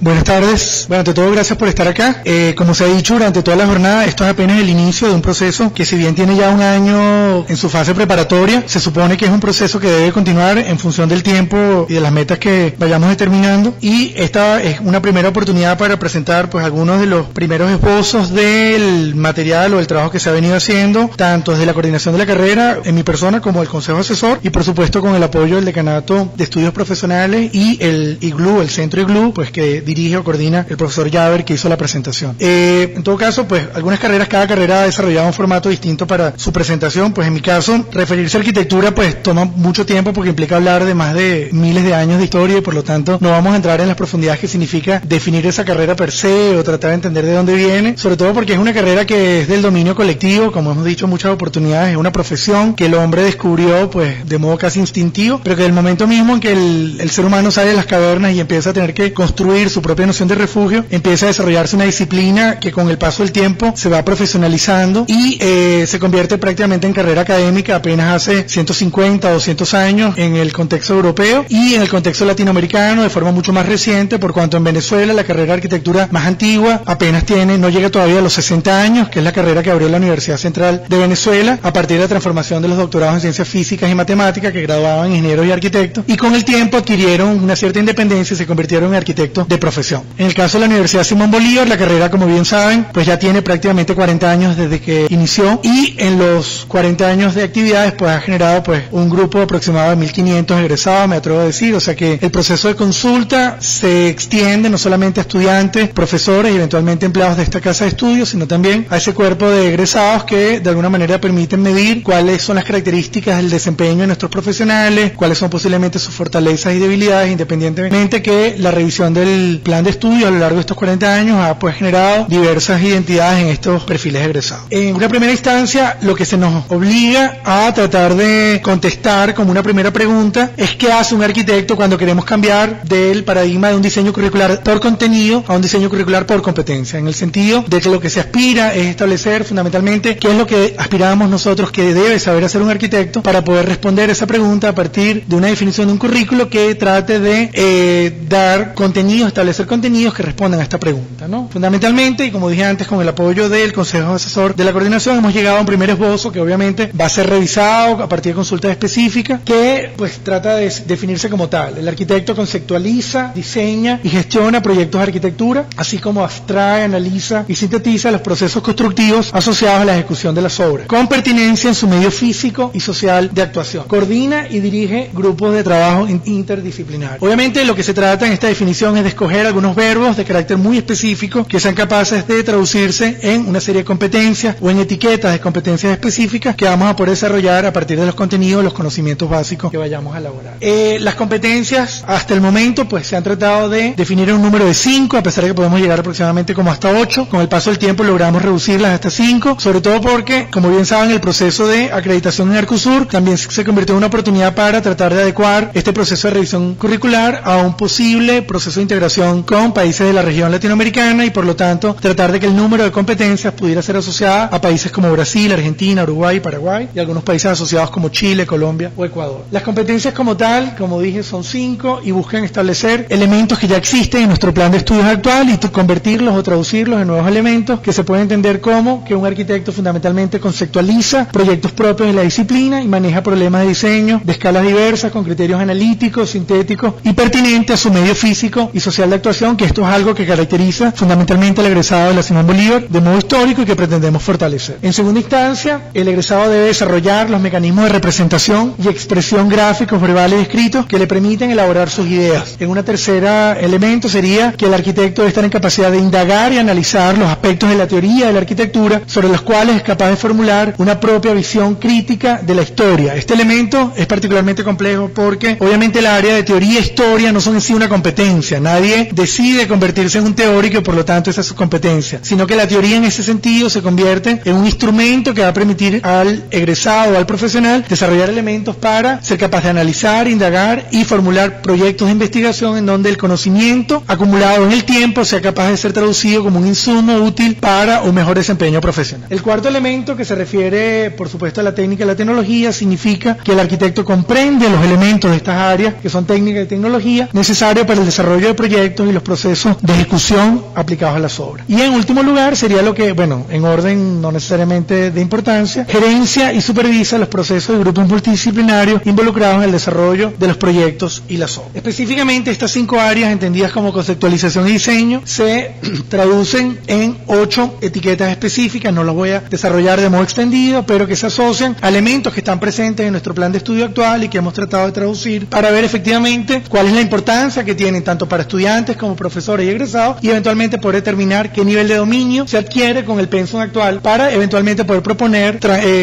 Buenas tardes. Bueno, ante todo, gracias por estar acá. Como se ha dicho durante toda la jornada, esto es apenas el inicio de un proceso que, si bien tiene ya un año en su fase preparatoria, se supone que es un proceso que debe continuar en función del tiempo y de las metas que vayamos determinando. Y esta es una primera oportunidad para presentar pues algunos de los primeros esbozos del material o del trabajo que se ha venido haciendo, tanto desde la coordinación de la carrera, en mi persona, como el Consejo Asesor, y por supuesto con el apoyo del Decanato de Estudios Profesionales y el IGLU, el Centro IGLU, pues que dirige o coordina el profesor Yaver, que hizo la presentación. En todo caso, pues algunas carreras, cada carrera ha desarrollado un formato distinto para su presentación. Pues en mi caso, referirse a arquitectura pues toma mucho tiempo porque implica hablar de más de miles de años de historia y por lo tanto no vamos a entrar en las profundidades que significa definir esa carrera per se o tratar de entender de dónde viene, sobre todo porque es una carrera que es del dominio colectivo, como hemos dicho en muchas oportunidades, es una profesión que el hombre descubrió pues de modo casi instintivo, pero que del momento mismo en que el ser humano sale de las cavernas y empieza a tener que construir su propia noción de refugio, empieza a desarrollarse una disciplina que con el paso del tiempo se va profesionalizando y se convierte prácticamente en carrera académica apenas hace 150 o 200 años en el contexto europeo y en el contexto latinoamericano de forma mucho más reciente, por cuanto en Venezuela la carrera de arquitectura más antigua apenas no llega todavía a los 60 años, que es la carrera que abrió la Universidad Central de Venezuela a partir de la transformación de los doctorados en ciencias físicas y matemáticas que graduaban ingenieros y arquitectos, y con el tiempo adquirieron una cierta independencia y se convirtieron en arquitectos de profesión. En el caso de la Universidad Simón Bolívar, la carrera, como bien saben, pues ya tiene prácticamente 40 años desde que inició, y en los 40 años de actividades pues ha generado pues un grupo aproximado de 1.500 egresados, me atrevo a decir, o sea que el proceso de consulta se extiende no solamente a estudiantes, profesores y eventualmente empleados de esta casa de estudios, sino también a ese cuerpo de egresados que de alguna manera permiten medir cuáles son las características del desempeño de nuestros profesionales, cuáles son posiblemente sus fortalezas y debilidades, independientemente que la revisión del plan de estudio a lo largo de estos 40 años ha pues generado diversas identidades en estos perfiles egresados. En una primera instancia, lo que se nos obliga a tratar de contestar como una primera pregunta es ¿qué hace un arquitecto cuando queremos cambiar del paradigma de un diseño curricular por contenido a un diseño curricular por competencia? En el sentido de que lo que se aspira es establecer fundamentalmente qué es lo que aspiramos nosotros que debe saber hacer un arquitecto para poder responder esa pregunta a partir de una definición de un currículo que trate de dar contenidos, establecer contenidos que respondan a esta pregunta, ¿no? Fundamentalmente, y como dije antes, con el apoyo del Consejo Asesor de la Coordinación, hemos llegado a un primer esbozo que obviamente va a ser revisado a partir de consultas específicas que pues trata de definirse como tal. El arquitecto conceptualiza, diseña y gestiona proyectos de arquitectura, así como abstrae, analiza y sintetiza los procesos constructivos asociados a la ejecución de las obras, con pertinencia en su medio físico y social de actuación. Coordina y dirige grupos de trabajo interdisciplinarios. Obviamente lo que se trata en esta definición es de escoger algunos verbos de carácter muy específico que sean capaces de traducirse en una serie de competencias o en etiquetas de competencias específicas que vamos a poder desarrollar a partir de los contenidos, los conocimientos básicos que vayamos a elaborar. Las competencias hasta el momento pues se han tratado de definir en un número de 5, a pesar de que podemos llegar aproximadamente como hasta 8. Con el paso del tiempo logramos reducirlas hasta 5, sobre todo porque, como bien saben, el proceso de acreditación en Arcusur también se convirtió en una oportunidad para tratar de adecuar este proceso de revisión curricular a un posible proceso de integración con países de la región latinoamericana y por lo tanto tratar de que el número de competencias pudiera ser asociada a países como Brasil, Argentina, Uruguay, Paraguay y algunos países asociados como Chile, Colombia o Ecuador. Las competencias como tal, como dije, son 5 y buscan establecer elementos que ya existen en nuestro plan de estudios actual y convertirlos o traducirlos en nuevos elementos que se pueden entender como que un arquitecto fundamentalmente conceptualiza proyectos propios de la disciplina y maneja problemas de diseño de escalas diversas con criterios analíticos, sintéticos y pertinentes a su medio físico y social de actuación, que esto es algo que caracteriza fundamentalmente al egresado de la Simón Bolívar de modo histórico y que pretendemos fortalecer. En segunda instancia, el egresado debe desarrollar los mecanismos de representación y expresión gráficos, verbales y escritos que le permiten elaborar sus ideas. En una tercera elemento sería que el arquitecto debe estar en capacidad de indagar y analizar los aspectos de la teoría de la arquitectura sobre los cuales es capaz de formular una propia visión crítica de la historia. Este elemento es particularmente complejo porque obviamente el área de teoría e historia no son en sí una competencia. Nadie decide convertirse en un teórico y por lo tanto esa es su competencia, sino que la teoría en ese sentido se convierte en un instrumento que va a permitir al egresado o al profesional desarrollar elementos para ser capaz de analizar, indagar y formular proyectos de investigación en donde el conocimiento acumulado en el tiempo sea capaz de ser traducido como un insumo útil para un mejor desempeño profesional. El cuarto elemento, que se refiere por supuesto a la técnica y la tecnología, significa que el arquitecto comprende los elementos de estas áreas que son técnica y tecnología necesarios para el desarrollo de proyectos proyectos y los procesos de ejecución aplicados a las obras. Y en último lugar sería lo que, bueno, en orden no necesariamente de importancia, gerencia y supervisa los procesos de grupos multidisciplinarios involucrados en el desarrollo de los proyectos y las obras. Específicamente estas 5 áreas, entendidas como conceptualización y diseño, se traducen en 8 etiquetas específicas. No las voy a desarrollar de modo extendido, pero que se asocian a elementos que están presentes en nuestro plan de estudio actual y que hemos tratado de traducir para ver efectivamente cuál es la importancia que tienen tanto para estudiantes como profesores y egresados, y eventualmente poder determinar qué nivel de dominio se adquiere con el pensum actual para eventualmente poder proponer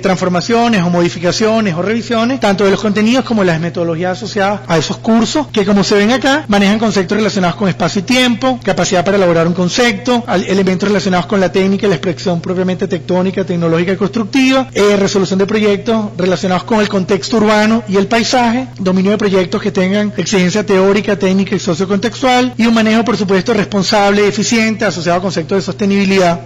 transformaciones o modificaciones o revisiones tanto de los contenidos como de las metodologías asociadas a esos cursos, que como se ven acá manejan conceptos relacionados con espacio y tiempo, capacidad para elaborar un concepto, elementos relacionados con la técnica y la expresión propiamente tectónica, tecnológica y constructiva, resolución de proyectos relacionados con el contexto urbano y el paisaje, dominio de proyectos que tengan exigencia teórica, técnica y sociocontextual, y un manejo por supuesto responsable y eficiente asociado a conceptos de sostenibilidad,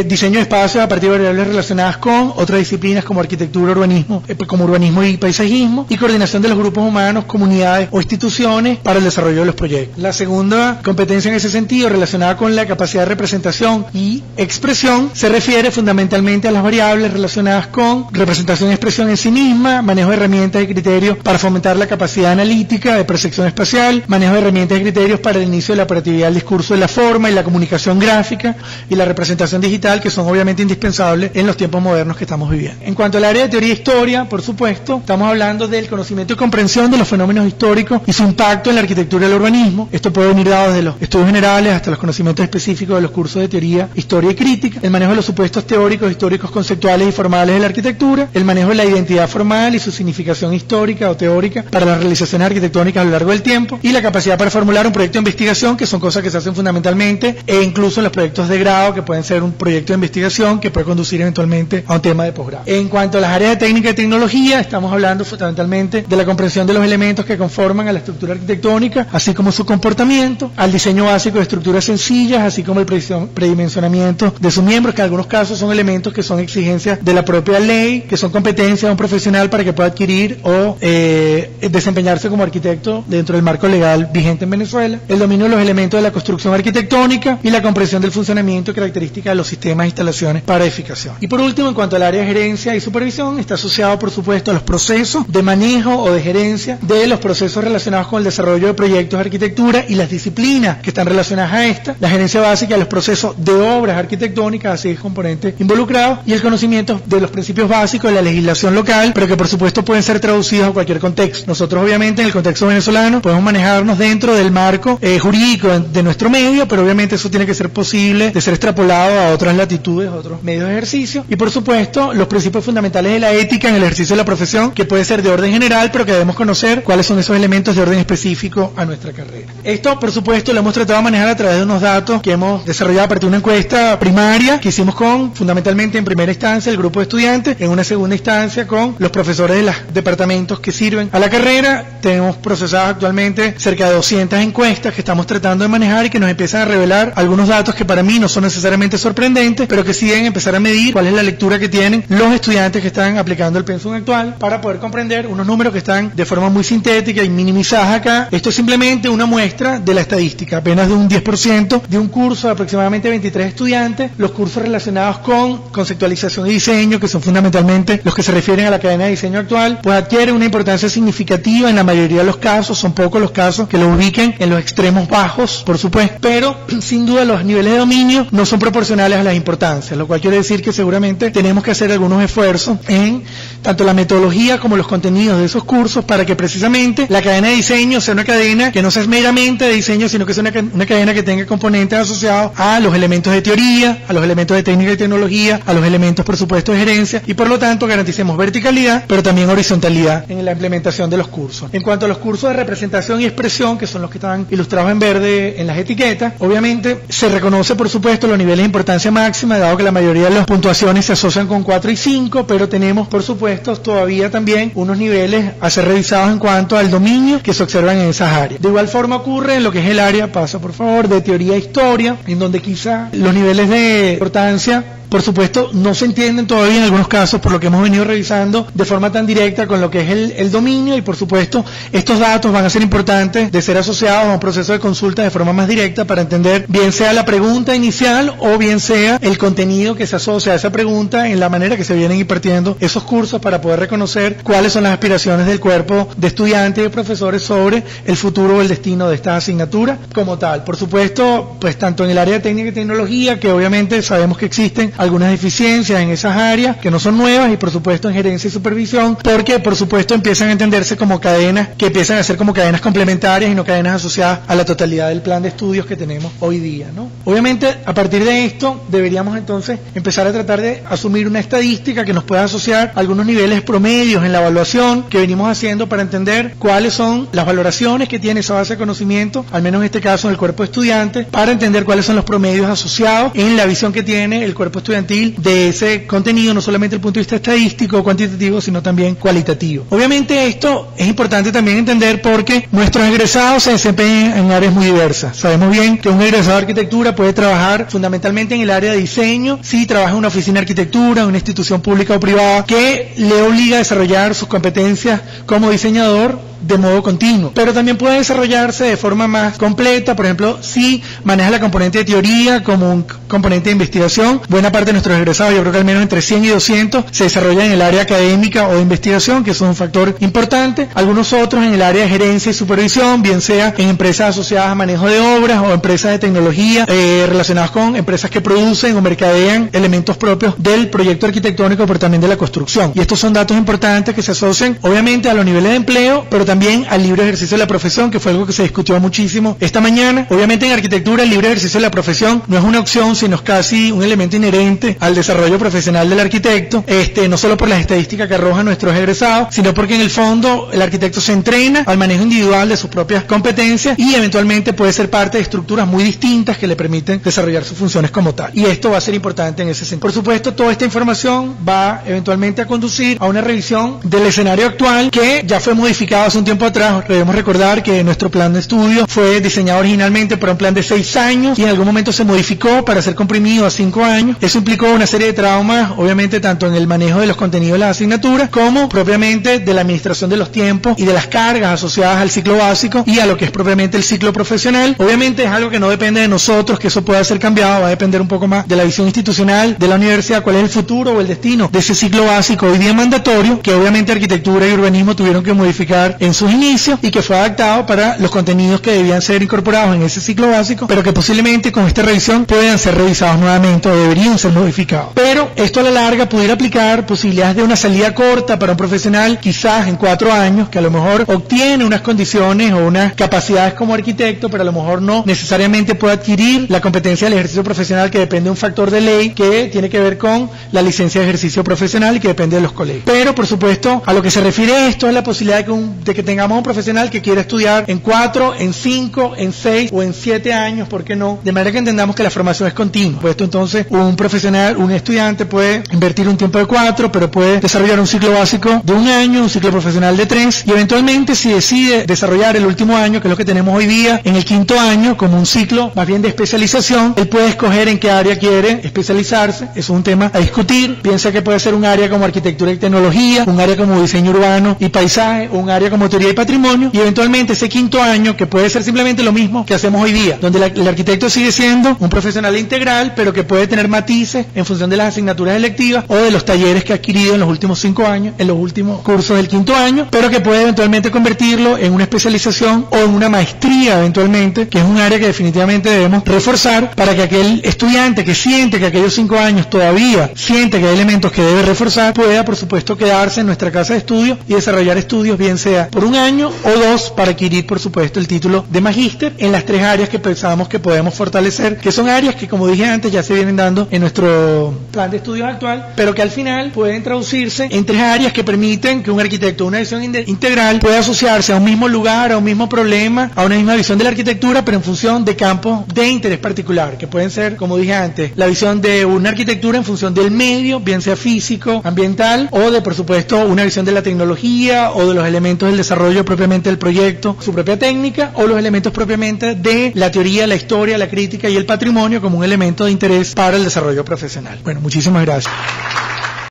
diseño de espacios a partir de variables relacionadas con otras disciplinas como arquitectura, urbanismo, como urbanismo y paisajismo, y coordinación de los grupos humanos, comunidades o instituciones para el desarrollo de los proyectos. La segunda competencia en ese sentido, relacionada con la capacidad de representación y expresión, se refiere fundamentalmente a las variables relacionadas con representación y expresión en sí misma, manejo de herramientas y criterios para fomentar la capacidad analítica de percepción espacial, manejo de herramientas y criterios para el inicio de la operatividad del discurso de la forma y la comunicación gráfica y la representación digital, que son obviamente indispensables en los tiempos modernos que estamos viviendo. En cuanto al área de teoría e historia, por supuesto, estamos hablando del conocimiento y comprensión de los fenómenos históricos y su impacto en la arquitectura y el urbanismo. Esto puede venir dado desde los estudios generales hasta los conocimientos específicos de los cursos de teoría, historia y crítica, el manejo de los supuestos teóricos, históricos, conceptuales y formales de la arquitectura, el manejo de la identidad formal y su significación histórica o teórica para las realizaciones arquitectónicas a lo largo del tiempo, y la capacidad para formular un proyecto de investigación, que son cosas que se hacen fundamentalmente e incluso en los proyectos de grado, que pueden ser un proyecto de investigación que puede conducir eventualmente a un tema de posgrado. En cuanto a las áreas de técnica y tecnología, estamos hablando fundamentalmente de la comprensión de los elementos que conforman a la estructura arquitectónica, así como su comportamiento, al diseño básico de estructuras sencillas, así como el predimensionamiento de sus miembros, que en algunos casos son elementos que son exigencias de la propia ley, que son competencias de un profesional para que pueda adquirir o desempeñarse como arquitecto dentro del marco legal vigente en Venezuela, el dominio de los elementos de la construcción arquitectónica y la comprensión del funcionamiento y características de los sistemas e instalaciones para edificación. Y por último, en cuanto al área de gerencia y supervisión, está asociado por supuesto a los procesos de manejo o de gerencia de los procesos relacionados con el desarrollo de proyectos de arquitectura y las disciplinas que están relacionadas a esta, la gerencia básica de los procesos de obras arquitectónicas, así es componente involucrado, y el conocimiento de los principios básicos de la legislación local, pero que por supuesto pueden ser traducidos a cualquier contexto. Nosotros obviamente en el contexto venezolano podemos manejarnos dentro del marco jurídico de nuestro medio, pero obviamente eso tiene que ser posible de ser extrapolado a otras latitudes, a otros medios de ejercicio, y por supuesto los principios fundamentales de la ética en el ejercicio de la profesión, que puede ser de orden general, pero que debemos conocer cuáles son esos elementos de orden específico a nuestra carrera. Esto por supuesto lo hemos tratado de manejar a través de unos datos que hemos desarrollado a partir de una encuesta primaria que hicimos con, fundamentalmente en primera instancia, el grupo de estudiantes, en una segunda instancia con los profesores de los departamentos que sirven a la carrera. Tenemos procesadas actualmente cerca de 200 encuestas que estamos tratando de manejar y que nos empiezan a revelar algunos datos que para mí no son necesariamente sorprendentes, pero que sí deben empezar a medir cuál es la lectura que tienen los estudiantes que están aplicando el pensum actual para poder comprender unos números que están de forma muy sintética y minimizadas acá. Esto es simplemente una muestra de la estadística, apenas de un 10% de un curso de aproximadamente 23 estudiantes, los cursos relacionados con conceptualización y diseño, que son fundamentalmente los que se refieren a la cadena de diseño actual, pues adquieren una importancia significativa en la mayoría de los casos. Son pocos los casos que lo ubiquen en los extremos bajos, por supuesto, pero sin duda los niveles de dominio no son proporcionales a las importancias, lo cual quiere decir que seguramente tenemos que hacer algunos esfuerzos en tanto la metodología como los contenidos de esos cursos para que precisamente la cadena de diseño sea una cadena que no sea meramente de diseño, sino que sea una cadena que tenga componentes asociados a los elementos de teoría, a los elementos de técnica y tecnología, a los elementos por supuesto de gerencia, y por lo tanto garanticemos verticalidad pero también horizontalidad en la implementación de los cursos. En cuanto a los cursos de representación y expresión, que son los que están ilustrados en verde en las etiquetas, obviamente se reconoce por supuesto los niveles de importancia máxima, dado que la mayoría de las puntuaciones se asocian con 4 y 5, pero tenemos por supuesto todavía también unos niveles a ser revisados en cuanto al dominio que se observan en esas áreas. De igual forma ocurre en lo que es el área, pasa por favor, de teoría e historia, en donde quizá los niveles de importancia por supuesto, no se entienden todavía en algunos casos por lo que hemos venido revisando de forma tan directa con lo que es el dominio, y por supuesto, estos datos van a ser importantes de ser asociados a un proceso de consulta de forma más directa para entender bien sea la pregunta inicial o bien sea el contenido que se asocia a esa pregunta en la manera que se vienen impartiendo esos cursos para poder reconocer cuáles son las aspiraciones del cuerpo de estudiantes y profesores sobre el futuro o el destino de esta asignatura como tal. Por supuesto, pues tanto en el área de técnica y tecnología, que obviamente sabemos que existen algunas deficiencias en esas áreas que no son nuevas, y por supuesto en gerencia y supervisión, porque por supuesto empiezan a entenderse como cadenas, que empiezan a ser como cadenas complementarias y no cadenas asociadas a la totalidad del plan de estudios que tenemos hoy día, ¿no? Obviamente, a partir de esto, deberíamos entonces empezar a tratar de asumir una estadística que nos pueda asociar a algunos niveles promedios en la evaluación que venimos haciendo para entender cuáles son las valoraciones que tiene esa base de conocimiento, al menos en este caso en el cuerpo estudiante, para entender cuáles son los promedios asociados en la visión que tiene el cuerpo estudiantil de ese contenido, no solamente desde el punto de vista estadístico o cuantitativo, sino también cualitativo. Obviamente esto es importante también entender porque nuestros egresados se desempeñan en áreas muy diversas. Sabemos bien que un egresado de arquitectura puede trabajar fundamentalmente en el área de diseño, si trabaja en una oficina de arquitectura, en una institución pública o privada, que le obliga a desarrollar sus competencias como diseñador de modo continuo, pero también puede desarrollarse de forma más completa. Por ejemplo, si maneja la componente de teoría como un componente de investigación, buena parte de nuestros egresados, yo creo que al menos entre 100 y 200 se desarrollan en el área académica o de investigación, que es un factor importante. Algunos otros en el área de gerencia y supervisión, bien sea en empresas asociadas a manejo de obras o empresas de tecnología relacionadas con empresas que producen o mercadean elementos propios del proyecto arquitectónico, pero también de la construcción. Y estos son datos importantes que se asocian obviamente a los niveles de empleo, pero también al libre ejercicio de la profesión, que fue algo que se discutió muchísimo esta mañana. Obviamente en arquitectura el libre ejercicio de la profesión no es una opción, sino es casi un elemento inherente al desarrollo profesional del arquitecto, no solo por las estadísticas que arrojan nuestros egresados, sino porque en el fondo el arquitecto se entrena al manejo individual de sus propias competencias y eventualmente puede ser parte de estructuras muy distintas que le permiten desarrollar sus funciones como tal. Y esto va a ser importante en ese sentido. Por supuesto, toda esta información va eventualmente a conducir a una revisión del escenario actual que ya fue modificado hace un tiempo atrás. Debemos recordar que nuestro plan de estudio fue diseñado originalmente para un plan de 6 años y en algún momento se modificó para ser comprimido a 5 años. Eso implicó una serie de traumas, obviamente tanto en el manejo de los contenidos de las asignaturas como propiamente de la administración de los tiempos y de las cargas asociadas al ciclo básico y a lo que es propiamente el ciclo profesional. Obviamente es algo que no depende de nosotros, que eso pueda ser cambiado, va a depender un poco más de la visión institucional de la universidad, cuál es el futuro o el destino de ese ciclo básico hoy día mandatorio, que obviamente arquitectura y urbanismo tuvieron que modificar en sus inicios y que fue adaptado para los contenidos que debían ser incorporados en ese ciclo básico, pero que posiblemente con esta revisión puedan ser revisados nuevamente o deberían ser modificados. Pero esto a la larga pudiera aplicar posibilidades de una salida corta para un profesional quizás en 4 años, que a lo mejor obtiene unas condiciones o unas capacidades como arquitecto, pero a lo mejor no necesariamente puede adquirir la competencia del ejercicio profesional, que depende de un factor de ley que tiene que ver con la licencia de ejercicio profesional y que depende de los colegios. Pero por supuesto, a lo que se refiere esto es la posibilidad de que tengamos un profesional que quiera estudiar en 4, en 5, en 6 o en 7 años, ¿por qué no? De manera que entendamos que la formación es continua. Pues esto entonces un profesional, un estudiante puede invertir un tiempo de 4, pero puede desarrollar un ciclo básico de 1 año, un ciclo profesional de 3 y eventualmente si decide desarrollar el último año, que es lo que tenemos hoy día, en el 5º año como un ciclo más bien de especialización, él puede escoger en qué área quiere especializarse. Eso es un tema a discutir. Piensa que puede ser un área como arquitectura y tecnología, un área como diseño urbano y paisaje, o un área como teoría y patrimonio, y eventualmente ese 5º año, que puede ser simplemente lo mismo que hacemos hoy día, donde el arquitecto sigue siendo un profesional integral, pero que puede tener matices en función de las asignaturas electivas o de los talleres que ha adquirido en los últimos 5 años, en los últimos cursos del 5º año, pero que puede eventualmente convertirlo en una especialización o en una maestría eventualmente, que es un área que definitivamente debemos reforzar para que aquel estudiante que siente que aquellos 5 años todavía siente que hay elementos que debe reforzar, pueda por supuesto quedarse en nuestra casa de estudio y desarrollar estudios, bien sea por 1 año o 2, para adquirir por supuesto el título de magíster en las 3 áreas que pensamos que podemos fortalecer, que son áreas que, como dije antes, ya se vienen dando en nuestro plan de estudios actual, pero que al final pueden traducirse en 3 áreas que permiten que un arquitecto, una visión integral, pueda asociarse a un mismo lugar, a un mismo problema, a una misma visión de la arquitectura, pero en función de campos de interés particular, que pueden ser, como dije antes, la visión de una arquitectura en función del medio, bien sea físico, ambiental, o de, por supuesto, una visión de la tecnología o de los elementos del desarrollo propiamente del proyecto, su propia técnica, o los elementos propiamente de la teoría, la historia, la crítica y el patrimonio como un elemento de interés para el desarrollo profesional. Bueno, muchísimas gracias.